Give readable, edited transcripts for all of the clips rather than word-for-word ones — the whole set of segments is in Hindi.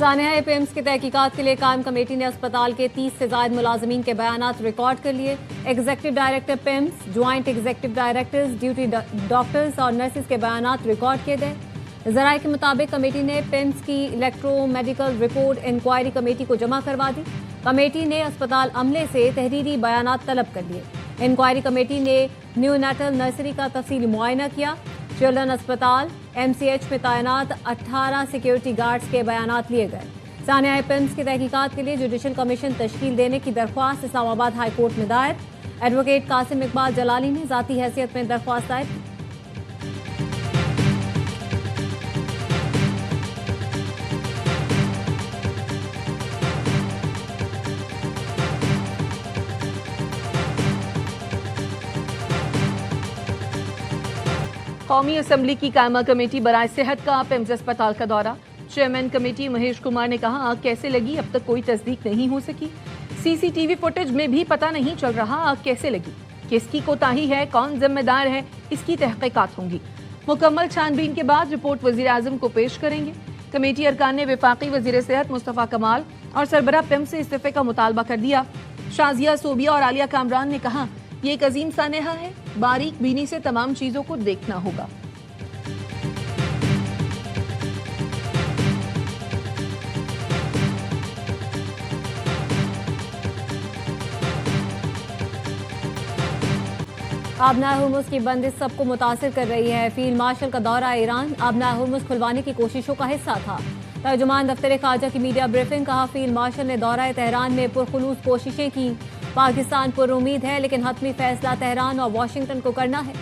सानिया पिम्स की तहकीकात के लिए कायम कमेटी ने अस्पताल के 30 से ज्यादा मुलाजमीन के बयानात रिकॉर्ड कर लिए। Executive director PIMS, joint executive directors, duty doctors और नर्सेज के बयानात रिकॉर्ड किए गए। जराये के मुताबिक कमेटी ने पिम्स की electro medical report inquiry committee को जमा करवा दी। कमेटी ने अस्पताल अमले से तहरीरी बयानात तलब कर लिए। इंक्वायरी कमेटी ने न्यूनेटल नर्सरी का तफसीली मुआयना किया। चिल्ड्रन अस्पताल MCH में तैनात 18 सिक्योरिटी गार्ड्स के बयानात लिए गए। सानिया पिम्स की तहकीकात के लिए जुडिशल कमीशन तश्कील देने की दरख्वास्त इस्लामाबाद हाई कोर्ट में दायर। एडवोकेट कासिम इकबाल जलाली ने जाती हैसियत में दरख्वास्त दायर की। कौमी असम्बली की कायमा कमेटी बराए सेहत का पिम्स अस्पताल का दौरा। चेयरमैन कमेटी महेश कुमार ने कहा, आग कैसे लगी अब तक कोई तस्दीक नहीं हो सकी। CCTV फुटेज में भी पता नहीं चल रहा आग कैसे लगी। किसकी कोताही है, कौन जिम्मेदार है, इसकी तहकीकात होंगी। मुकम्मल छानबीन के बाद रिपोर्ट वजीर आजम को पेश करेंगे। कमेटी अरकान ने वफाकी वजीर सेहत मुस्तफ़ा कमाल और सरबराह पिम्स से इस्तीफे का मुतालबा कर दिया। शाजिया सोबिया और आलिया कामरान ने कहा, ये एक अजीम सानेहा है, बारीक बीनी से तमाम चीजों को देखना होगा। आबना हुर्मुज की बंदिश सबको मुतासिर कर रही है। फील्ड मार्शल का दौरा ईरान आबना हुर्मुज खुलवाने की कोशिशों का हिस्सा था। तर्जुमान दफ्तर खारजा की मीडिया ब्रीफिंग, कहा फील्ड मार्शल ने दौरा तेहरान में पुरखुलूस कोशिशें की। पाकिस्तान पर उम्मीद है लेकिन हतमी फैसला तेहरान और वाशिंगटन को करना है।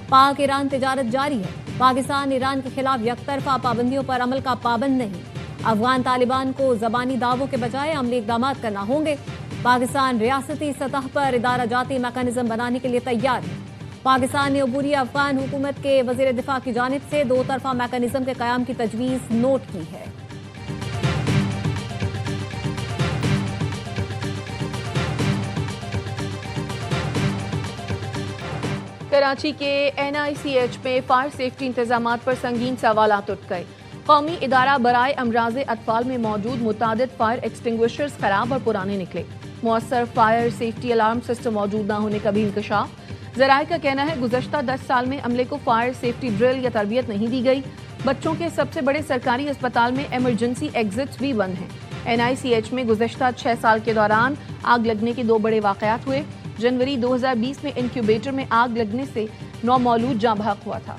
पाक ईरान तिजारत जारी है। पाकिस्तान ईरान के खिलाफ यकतरफा पाबंदियों पर अमल का पाबंद नहीं। अफगान तालिबान को जबानी दावों के बजाय अमली इकदाम करना होंगे। पाकिस्तान रियासती सतह पर इदारा जाती मैकेनिज्म बनाने के लिए तैयार है। पाकिस्तान ने अबूरी अफगान हुकूमत के वजीर दिफा की जानिब से दो तरफा मैकेनिज्म के कयाम की तजवीज़ नोट की है। कराची के NICH में फायर सेफ्टी इंतजाम पर संगीन सवालात उठ गए। कौमी इदारा बराए अमराज अतफाल में मौजूद मुतादिद फायर एक्सटिंग्विशर्स खराब और पुराने निकले। मुअस्सर फायर सेफ्टी अलार्म सिस्टम मौजूद न होने का भी इंकशाफ। जराये का कहना है, गुज़श्ता 10 साल में अमले को फायर सेफ्टी ड्रिल या तरबियत नहीं दी गई। बच्चों के सबसे बड़े सरकारी अस्पताल में इमरजेंसी एग्जिट्स भी बंद हैं। NICH में गुज़श्ता 6 साल के दौरान आग लगने के 2 बड़े वाक़यात हुए। जनवरी 2020 में इंक्यूबेटर में आग लगने से 9 मौलूद जाँ बहक हुआ था।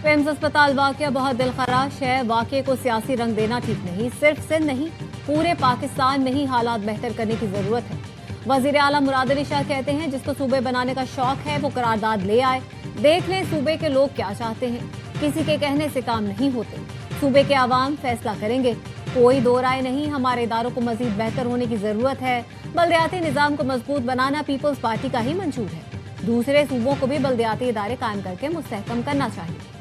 पिम्स अस्पताल वाकया बहुत दिलखराश है। वाकये को सियासी रंग देना ठीक नहीं। सिर्फ सिंध नहीं, पूरे पाकिस्तान में ही हालात बेहतर करने की जरूरत है। वजीर आला मुराद अली शाह कहते हैं, जिसको सूबे बनाने का शौक है वो करारदाद ले आए। देख लें सूबे के लोग क्या चाहते हैं। किसी के कहने से काम नहीं होते। सूबे के आवाम फैसला करेंगे। कोई दो राय नहीं, हमारे इदारों को मजीद बेहतर होने की जरूरत है। बल्दियाती निजाम को मजबूत बनाना पीपल्स पार्टी का ही मंशूर है। दूसरे सूबों को भी बल्दियाती इदारे कायम करके मुस्तहकम करना चाहिए।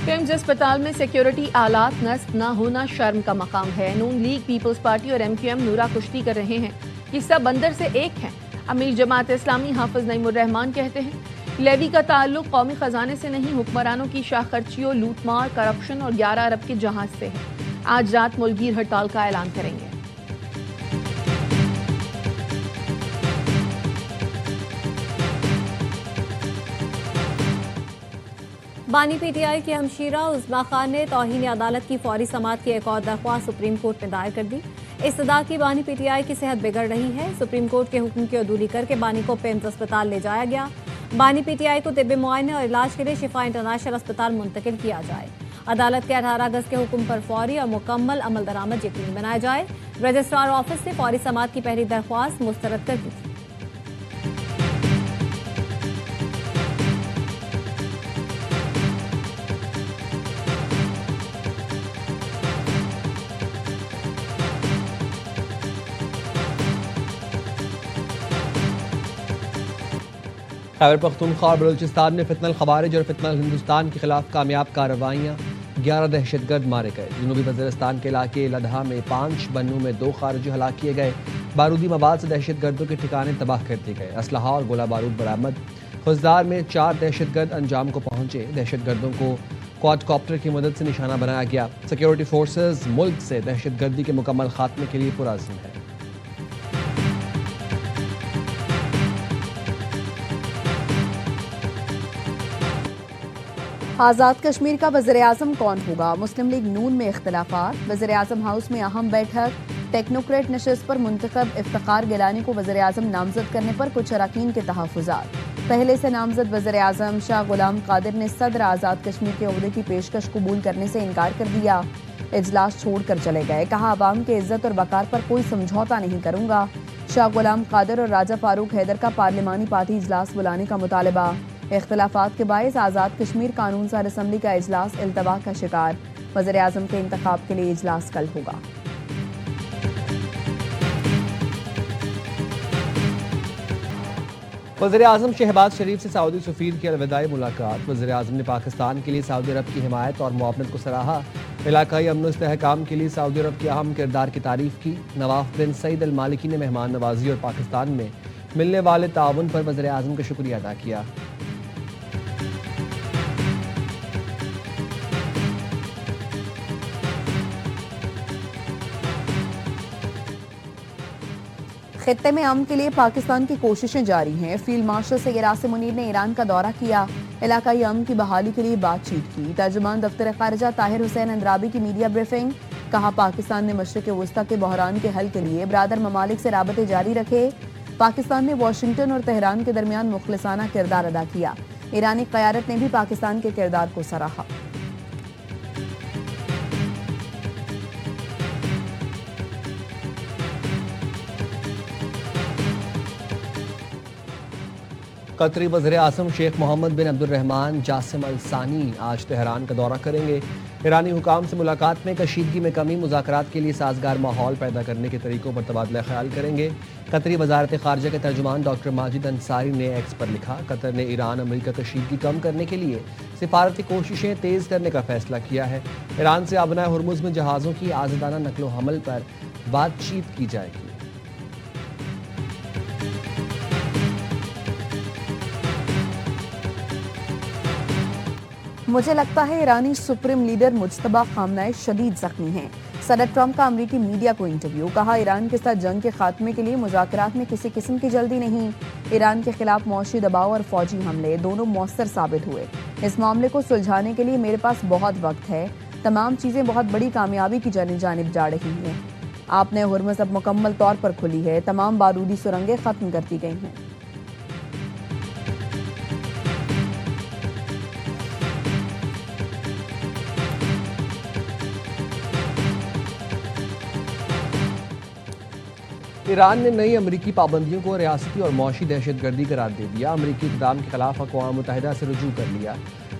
पिम्स अस्पताल में सिक्योरिटी आलात नस्ब न होना शर्म का मकाम है। नून लीग, पीपल्स पार्टी और MQM नूरा कुश्ती कर रहे हैं। ये सब अंदर से एक हैं। अमीर जमात इस्लामी हाफिज नईमुर रहमान कहते हैं, लेवी का ताल्लुक कौमी खजाने से नहीं, हुक्मरानों की शाह खर्चियों, लूटमार, करप्शन और 11 अरब के जहाज से है। आज रात मुल्कीर हड़ताल का ऐलान करेंगे। बानी PTI की हमशीरा उस्मा खान ने तौहीन अदालत की फौरी समाअत की एक और दरख्वास्त सुप्रीम कोर्ट में दायर कर दी। इस्तदा की बानी PTI की सेहत बिगड़ रही है। सुप्रीम कोर्ट के हुक्म की अदूली करके बानी को पिम्स अस्पताल ले जाया गया। बानी PTI को तिब्बी मुआयने और इलाज के लिए शिफा इंटरनेशनल अस्पताल मुंतकिल किया जाए। अदालत के 18 अगस्त के हुक्म पर फौरी और मुकम्मल अमल दरामद यकीनी बनाया जाए। रजिस्ट्रार ऑफिस ने फौरी समाअत की पहली दरख्वास्त मुस्तरद कर दी थी। खैबर पख्तूनख्वा और बलूचिस्तान में फितनल खवारिज और फितनल हिंदुस्तान के खिलाफ कामयाब कार्रवाइयाँ, 11 दहशतगर्द मारे गए। जनूबी वज़ीरिस्तान के इलाके लदहा में 5 बन्नू में 2 खारिजी हलाक किए गए। बारूदी मवाद से दहशतगर्दों के ठिकाने तबाह कर दिए गए। असलहा और गोला बारूद बरामद। खुजदार में 4 दहशतगर्द अंजाम को पहुंचे। दहशतगर्दों को क्वाडकॉप्टर की मदद से निशाना बनाया गया। सिक्योरिटी फोर्सेज मुल्क से दहशतगर्दी के मुकम्मल खात्मे के लिए पुरअज़्म है। आज़ाद कश्मीर का वज़ीर-ए-आज़म कौन होगा? मुस्लिम लीग नून में इख्तिलाफात। वज़ीर-ए-आज़म हाउस में अहम बैठक। टेक्नोक्रेट नशिस्त पर मुंतखब इफ्तिखार गिलानी को वज़ीर-ए-आज़म नामजद करने पर कुछ अरकान के तहफ़्फ़ुज़ात। पहले से नामजद वज़ीर-ए-आज़म शाह गुलाम कादिर ने सदर आज़ाद कश्मीर के ओहदे की पेशकश कबूल करने से इनकार कर दिया। इजलास छोड़कर चले गए। कहा, अवाम के इज्जत और वक़ार पर कोई समझौता नहीं करूंगा। शाह गुलाम कादिर और राजा फारूक हैदर का पार्लिमानी पार्टी इजलास बुलाने का मुतालबा। इख्तिलाफात के बायस आज़ाद कश्मीर कानून साज असम्बली का इजलास इल्तवा का शिकार। वज़ीर-ए-आज़म के इंतखाब के लिए इजलास कल होगा। वज़ीर-ए-आज़म शहबाज शरीफ से सऊदी सफ़ीर की अलविदाई मुलाकात। वज़ीर-ए-आज़म ने पाकिस्तान के लिए सऊदी अरब की हिमायत और मुआवनत को सराहा। इलाकाई अमन इस्तेहकाम के लिए सऊदी अरब के अहम किरदार की तारीफ की। नवाफ बिन सईद अल मालिकी ने मेहमान नवाजी और पाकिस्तान में मिलने वाले ताउन पर वज़ीर-ए-आज़म का शुक्रिया अदा किया। खित्ते में अमन के लिए पाकिस्तान की कोशिशें जारी हैं। फील्ड मार्शल सैयद आसिम मुनीर ने ईरान का दौरा किया। इलाकाई अमन की बहाली के लिए बातचीत की। तर्जुमान दफ्तर खारिजा ताहिर हुसैन अंद्राबी की मीडिया ब्रीफिंग। कहा, पाकिस्तान ने मशरिक़ वस्ता के बहरान के हल के लिए बरादर ममालिक से राबते जारी रखे। पाकिस्तान ने वाशिंगटन और तेहरान के दरमियान मुखलिसाना किरदार अदा किया। ईरानी क़यादत ने भी पाकिस्तान के किरदार को सराहा। कतरी वज़ीर-ए-आज़म शेख मोहम्मद बिन अब्दुर्रहमान जासिम अल सानी आज तेहरान का दौरा करेंगे। ईरानी हुकाम से मुलाकात में कशीदगी में कमी, मुज़ाकरात के लिए साजगार माहौल पैदा करने के तरीकों पर तबादला ख्याल करेंगे। कतरी वज़ारत ख़ारिजा के तर्जुमान डॉक्टर माजिद अंसारी ने एक्स पर लिखा, कतर ने ईरान अमरीका कशीदगी कम करने के लिए सिफारती कोशिशें तेज़ करने का फैसला किया है। ईरान से अबनाए हुर्मुज़ में जहाज़ों की आज़ादाना नकलो हमल पर बातचीत की जाएगी। मुझे लगता है ईरानी सुप्रीम लीडर मुज्तबा खामनेई शदीद जख्मी हैं। सदर ट्रंप का अमरीकी मीडिया को इंटरव्यू। कहा, ईरान के साथ जंग के खात्मे के लिए मुज़ाकरात में किसी किस्म की जल्दी नहीं। ईरान के खिलाफ मौशी दबाव और फौजी हमले दोनों मौसर साबित हुए। इस मामले को सुलझाने के लिए मेरे पास बहुत वक्त है। तमाम चीज़ें बहुत बड़ी कामयाबी की जानिब जा रही हैं। आपने हुर्मुज़ अब मुकम्मल तौर पर खुली है। तमाम बारूदी सुरंगें ख़त्म कर दी गई हैं। ईरान ने नई अमरीकी पाबंदियों को रियासती और मौशी दहशतगर्दी करार दे दिया। अमरीकी इक़दाम के खिलाफ अक़वाम मुत्तहिदा से रुजू कर लिया।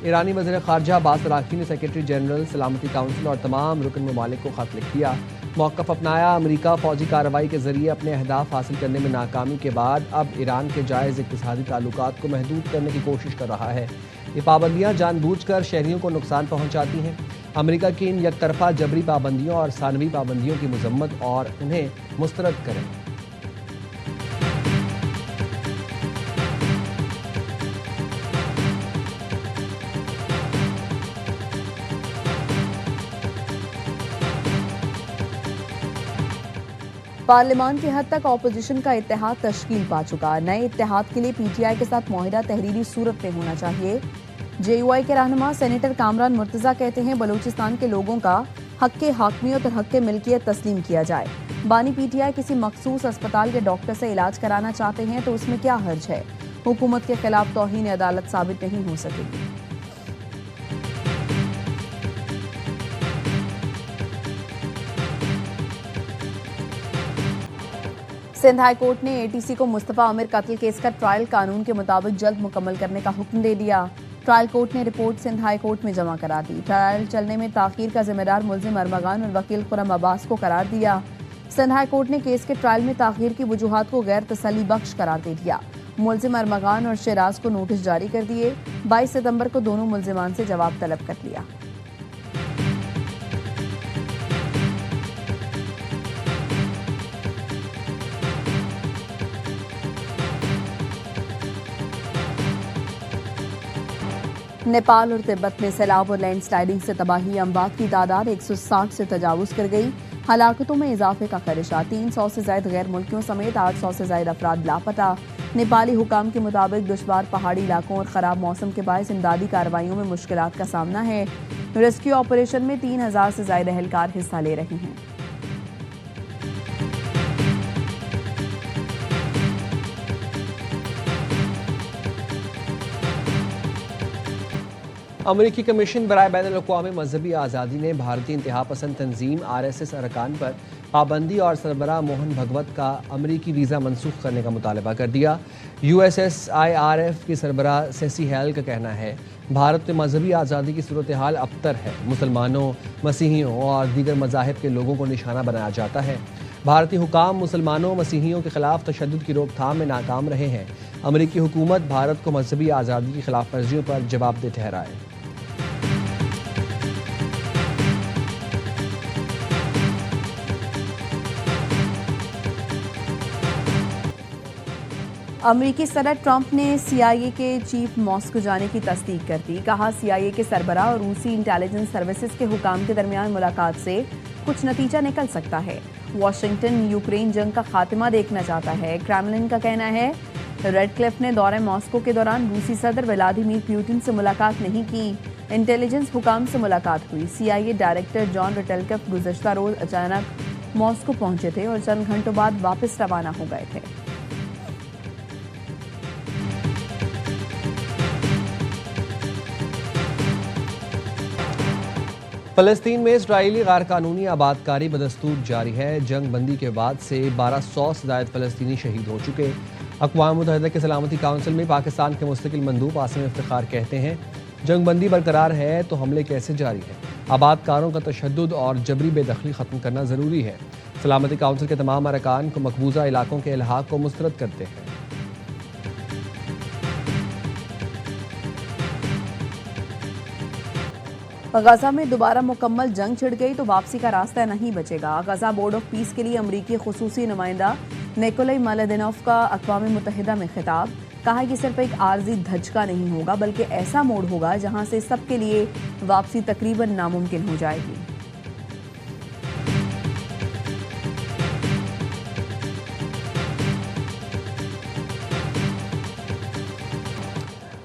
ईरानी वज़ीर ख़ारिजा अब्बास अराग़ची ने सेक्रेटरी जनरल सलामती काउंसिल और तमाम रुकन ममालिक को ख़त लिख दिया। मौक़िफ़ अपनाया। अमरीका फ़ौजी कार्रवाई के ज़रिए अपने अहदाफ हासिल करने में नाकामी के बाद अब ईरान के जायज़ इक़्तिसादी ताल्लुकात को महदूद करने की कोशिश कर रहा है। ये पाबंदियाँ जानबूझकर शहरियों को नुकसान पहुँचाती हैं। अमरीका की इन यकतरफ़ा जबरी पाबंदियों और सानवी पाबंदियों की मज़म्मत और उन्हें मुस्तरद करें। पार्लियामान की हद तक ऑपोजिशन का इत्तेहाद तश्कील पा चुका। नए इत्तेहाद के लिए पीटीआई के साथ मुआहिदा तहरीरी सूरत में होना चाहिए। जेयूआई के रहनुमा सेनेटर कामरान मुर्तज़ा कहते हैं, बलूचिस्तान के लोगों का हक़ हाकमियत और हक़ मिल्कियत तस्लीम किया जाए। बानी पीटीआई किसी मखसूस अस्पताल के डॉक्टर से इलाज कराना चाहते हैं तो उसमें क्या हर्ज है। हुकूमत के खिलाफ तौहीन अदालत साबित नहीं हो सकेगी। सिंध हाई कोर्ट ने एटीसी को मुस्तफा आमिर कत्ल केस का ट्रायल कानून के मुताबिक जल्द मुकम्मल करने का हुक्म दे दिया। ट्रायल कोर्ट ने रिपोर्ट सिंध हाई कोर्ट में जमा करा दी। ट्रायल चलने में ताखीर का जिम्मेदार मुल्जिम अरमगान और वकील खुरम अब्बास को करार दिया। सिंध हाई कोर्ट ने केस के ट्रायल में ताखीर की वजूहात को गैर तसल्ली बख्श करार दे दिया। मुलजिम अरमगान और शिराज को नोटिस जारी कर दिए। 22 सितंबर को दोनों मुलजिमान से जवाब तलब कर लिया। नेपाल और तिब्बत में सैलाब और लैंडस्लाइडिंग से तबाही, अमवात की तादाद 160 से तजावुज कर गई। हलाकतों में इजाफे का खदशा, 300 से ज्यादा गैर मुल्कियों समेत 800 से ज्यादा अफराद लापता। नेपाली हुकाम के मुताबिक दुश्वार पहाड़ी इलाकों और खराब मौसम के बायस इमदादी कार्रवाइयों में मुश्किलात का सामना है। रेस्क्यू ऑपरेशन में 3000 से ज्यादा एहलकार हिस्सा ले रहे हैं। अमरीकी कमीशन बराए बैनुल-अक़वामी मजहबी आज़ादी ने भारतीय इंतहा पसंद तंजीम RSS अरकान पर पाबंदी और सरबराह मोहन भगवत का अमरीकी वीज़ा मनसूख करने का मुतालबा कर दिया। USSIRF की सरबराह सेसी हैल का कहना है भारत में मजहबी आज़ादी की सूरत हाल अबतर है। मुसलमानों, मसीहियों और दीगर मज़ाहिब के लोगों को निशाना बनाया जाता है। भारतीय हुकाम मुसलमानों, मसीहियों के खिलाफ तशद्दुद की रोकथाम में नाकाम रहे हैं। अमरीकी हुकूमत भारत को मजहबी आज़ादी की खिलाफ वर्जियों पर जवाबदेह ठहराए। अमरीकी सदर ट्रंप ने CIA के चीफ मॉस्को जाने की तस्दीक कर दी। कहा CIA के सरबराह और रूसी इंटेलिजेंस सर्विसेज के हुकाम के दरमियान मुलाकात से कुछ नतीजा निकल सकता है। वाशिंगटन यूक्रेन जंग का खात्मा देखना चाहता है। क्रेमलिन का कहना है रेडक्लिफ ने दौरे मॉस्को के दौरान रूसी सदर व्लादिमीर पुतिन से मुलाकात नहीं की। इंटेलिजेंस हुकाम से मुलाकात हुई। CIA डायरेक्टर जॉन रेटलकफ गुज़श्ता रोज अचानक मॉस्को पहुंचे थे और चंद घंटों बाद वापस रवाना हो गए थे। फ़लस्तीन में इजरायली गैर कानूनी आबादकारी बदस्तूर जारी है। जंग बंदी के बाद से 1200 से ज़ायद फ़लस्तीनी शहीद हो चुके। अक़वाम मुत्तहिदा के सलामती काउंसिल में पाकिस्तान के मुस्तकिल मंदूब आसिम इफ्तिखार कहते हैं जंग बंदी बरकरार है तो हमले कैसे जारी है। आबादकारों का तशद्दुद और जबरी बेदखली ख़त्म करना ज़रूरी है। सलामती काउंसिल के तमाम अरकान को मकबूजा इलाकों के इल्हाक़ को मुस्तरद करते हैं। गजा में दोबारा मुकम्मल जंग छिड़ गई तो वापसी का रास्ता नहीं बचेगा। गजा बोर्ड ऑफ पीस के लिए अमरीकी खुसूसी नुमाइंदा निकोलाई मालादिनोव का अक़वाम मुत्तहिदा में खिताब। कहा कि सिर्फ एक आर्जी धचका नहीं होगा बल्कि ऐसा मोड़ होगा जहां से सबके लिए वापसी तकरीबन नामुमकिन हो जाएगी।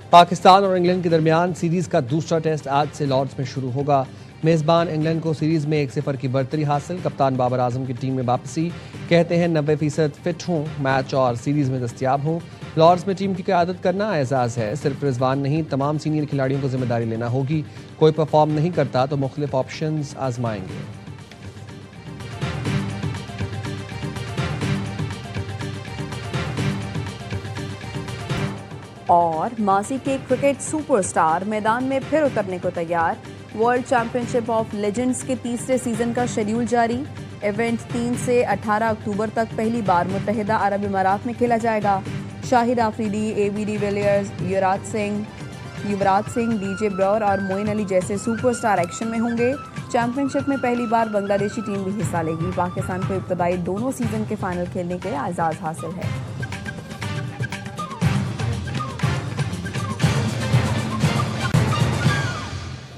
पाकिस्तान और इंग्लैंड के दरमियान सीरीज़ का दूसरा टेस्ट आज से लॉर्ड्स में शुरू होगा। मेज़बान इंग्लैंड को सीरीज़ में 1-0 की बढ़तरी हासिल। कप्तान बाबर आजम की टीम में वापसी। कहते हैं 90% फिट हूँ, मैच और सीरीज़ में दस्तियाब हूँ। लॉर्ड्स में टीम की क़यादत करना एजाज़ है। सिर्फ रिजवान नहीं, तमाम सीनियर खिलाड़ियों को जिम्मेदारी लेना होगी। कोई परफॉर्म नहीं करता तो मुख्तलिफ ऑप्शंस आजमाएंगे। और माजी के क्रिकेट सुपरस्टार मैदान में फिर उतरने को तैयार। वर्ल्ड चैंपियनशिप ऑफ लेजेंड्स के तीसरे सीजन का शेड्यूल जारी। इवेंट 3 से 18 अक्टूबर तक पहली बार मुत्तहिदा अरब इमारात में खेला जाएगा। Shahid Afridi, AB de Villiers, Yuvraj Singh, DJ ब्रॉर और मोइन अली जैसे सुपरस्टार एक्शन में होंगे। चैंपियनशिप में पहली बार बांग्लादेशी टीम भी हिस्सा लेगी। पाकिस्तान को इब्तदाई दोनों सीजन के फाइनल खेलने के एजाज़ हासिल है।